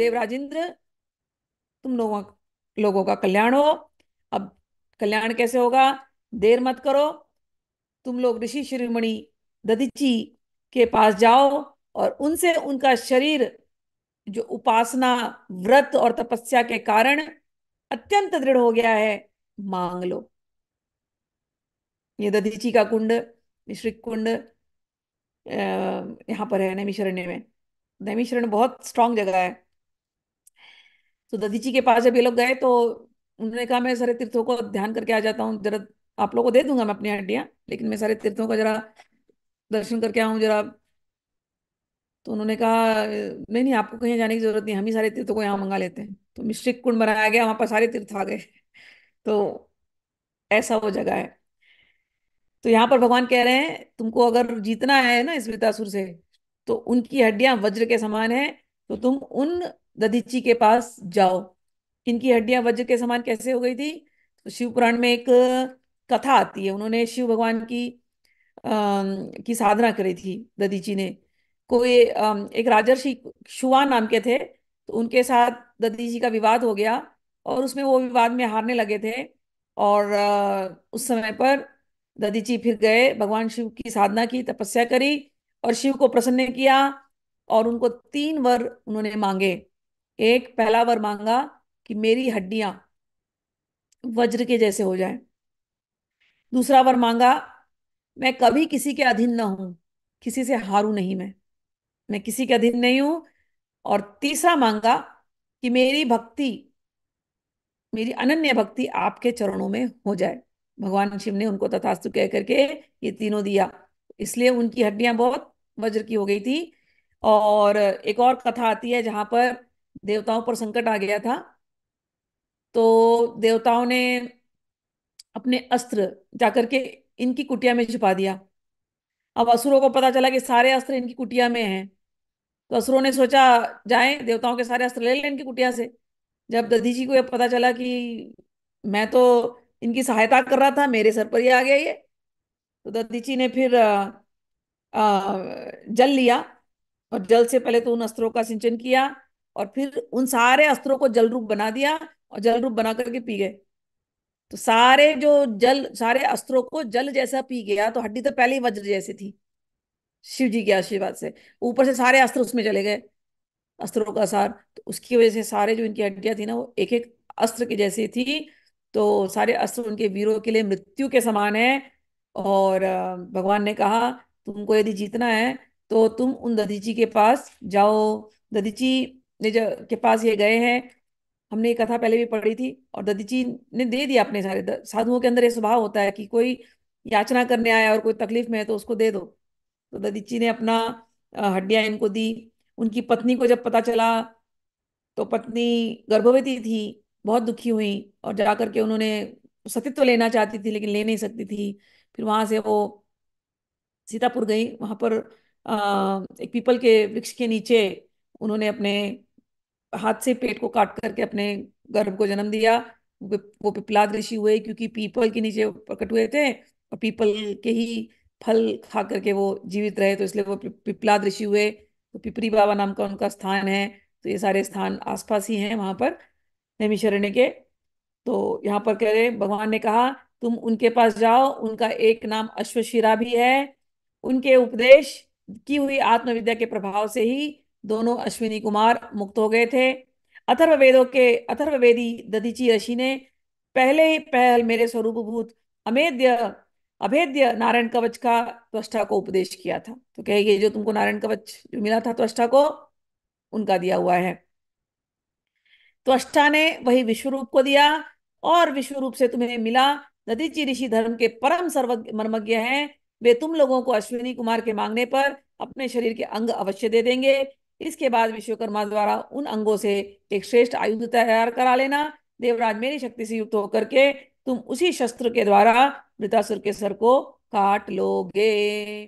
देवराजेंद्र, तुम लोगों का कल्याण हो। अब कल्याण कैसे होगा? देर मत करो, तुम लोग ऋषि शिरोमणि दधीची के पास जाओ और उनसे उनका शरीर, जो उपासना, व्रत और तपस्या के कारण अत्यंत दृढ़ हो गया है, मांग लो। ये दधीची का कुंड, मिश्रिक कुंड, यहाँ पर है नैमिषारण्य में। नैमिषारण्य बहुत स्ट्रांग जगह है। तो दधीची के पास जब ये लोग गए तो उन्होंने कहा, मैं सारे तीर्थों को ध्यान करके आ जाता हूँ, जरा आप लोगों को दे दूंगा मैं अपनी हड्डियां, लेकिन मैं सारे तीर्थों का जरा दर्शन करके आऊं जरा। तो उन्होंने कहा, नहीं नहीं, आपको कहीं जाने की जरूरत नहीं, हम ही सारे तीर्थों को यहाँ मंगा लेते हैं। तो मिश्रिक कुंड बनाया गया, वहां पर सारे तीर्थ आ गए। तो ऐसा वो जगह है। तो यहाँ पर भगवान कह रहे हैं, तुमको अगर जीतना है ना इस वृतासुर से, तो उनकी हड्डियां वज्र के समान है, तो तुम उन दधीची के पास जाओ। इनकी हड्डियां वज्र के समान कैसे हो गई थी? तो शिव पुराण में एक कथा आती है। उन्होंने शिव भगवान की साधना करी थी दधीची ने। कोई एक राजर्षि शुवा नाम के थे, तो उनके साथ दधीची का विवाद हो गया, और उसमें वो विवाद में हारने लगे थे। और उस समय पर दधीची फिर गए, भगवान शिव की साधना की, तपस्या करी और शिव को प्रसन्न किया। और उनको 3 वर उन्होंने मांगे। एक पहला वर मांगा कि मेरी हड्डियां वज्र के जैसे हो जाएं। दूसरा वर मांगा, मैं कभी किसी के अधीन ना हूं, किसी से हारूं नहीं, मैं किसी के अधीन नहीं हूं। और तीसरा मांगा कि मेरी भक्ति, मेरी अनन्य भक्ति आपके चरणों में हो जाए। भगवान शिव ने उनको तथास्तु कह करके ये तीनों दिया। इसलिए उनकी हड्डियां बहुत वज्र की हो गई थी। और एक और कथा आती है जहां पर देवताओं पर संकट आ गया था। तो देवताओं ने अपने अस्त्र जाकर के इनकी कुटिया में छुपा दिया। अब असुरों को पता चला कि सारे अस्त्र इनकी कुटिया में हैं। तो असुरों ने सोचा, जाएं देवताओं के सारे अस्त्र ले लें इनकी कुटिया से। जब दधीची को यह पता चला कि मैं तो इनकी सहायता कर रहा था, मेरे सर पर ही आ गया ये, तो दधीची ने फिर जल लिया। और जल से पहले तो उन अस्त्रों का सिंचन किया, और फिर उन सारे अस्त्रों को जल रूप बना दिया, और जल रूप बना करके पी गए। तो सारे जो जल, सारे अस्त्रों को जल जैसा पी गया, तो हड्डी तो पहले ही वज्र जैसी थी शिव जी के आशीर्वाद से। ऊपर से सारे अस्त्र उसमें चले गए, अस्त्रों का सार। तो उसकी वजह से सारे जो इनकी हड्डियां थी ना, वो एक एक अस्त्र की जैसी थी। तो सारे अस्त्र उनके वीरों के लिए मृत्यु के समान है। और भगवान ने कहा, तुमको यदि जीतना है तो तुम उन दधीची के पास जाओ। दधीची के पास ये गए हैं। हमने ये कथा पहले भी पढ़ी थी। और दधीची ने दे दिया अपने सारे साधुओं के अंदर ये स्वभाव होता है कि कोई याचना करने आया और कोई तकलीफ में है तो उसको दे दो। तो दधीची ने अपना हड्डियां इनको दी। उनकी पत्नी को जब पता चला, तो पत्नी गर्भवती थी, बहुत दुखी हुई, और जाकर के उन्होंने सतीत्व लेना चाहती थी लेकिन ले नहीं सकती थी। फिर वहां से वो सीतापुर गई। वहां पर एक पीपल के वृक्ष के नीचे उन्होंने अपने हाथ से पेट को काट करके अपने गर्भ को जन्म दिया। वो पिपलाद ऋषि हुए, क्योंकि पीपल के नीचे वो प्रकट हुए थे और पीपल के ही फल खा करके वो जीवित रहे, तो इसलिए वो पिपलाद ऋषि हुए। तो पिपरी बाबा नाम का उनका स्थान है। तो ये सारे स्थान आसपास ही हैं वहां पर, नैमिषारण्य के। तो यहाँ पर कह रहे, भगवान ने कहा, तुम उनके पास जाओ, उनका एक नाम अश्वशिरा भी है। उनके उपदेश की हुई आत्मविद्या के प्रभाव से ही दोनों अश्विनी कुमार मुक्त हो गए थे। अथर्ववेदी दधीची ऋषि ने पहले ही पहल मेरे स्वरूपभूत अमेद्य अभेद्य नारायण कवच का त्वष्टा को उपदेश किया था। तो कहेंगे, जो तुमको नारायण कवच जो मिला था त्वष्टा को, उनका दिया हुआ है। त्वष्टा ने वही विश्वरूप को दिया, और विश्वरूप से तुम्हें मिला। दधीचि ऋषि धर्म के परम सर्वज्ञ मर्मज्ञ हैं। वे तुम लोगों को अश्विनी कुमार के मांगने पर अपने शरीर के अंग अवश्य दे देंगे। इसके बाद विश्वकर्मा द्वारा उन अंगों से एक श्रेष्ठ आयुध तैयार करा लेना। देवराज, मेरी शक्ति से युक्त होकर के तुम उसी शस्त्र के द्वारा वृतासुर के सर को काट लोगे।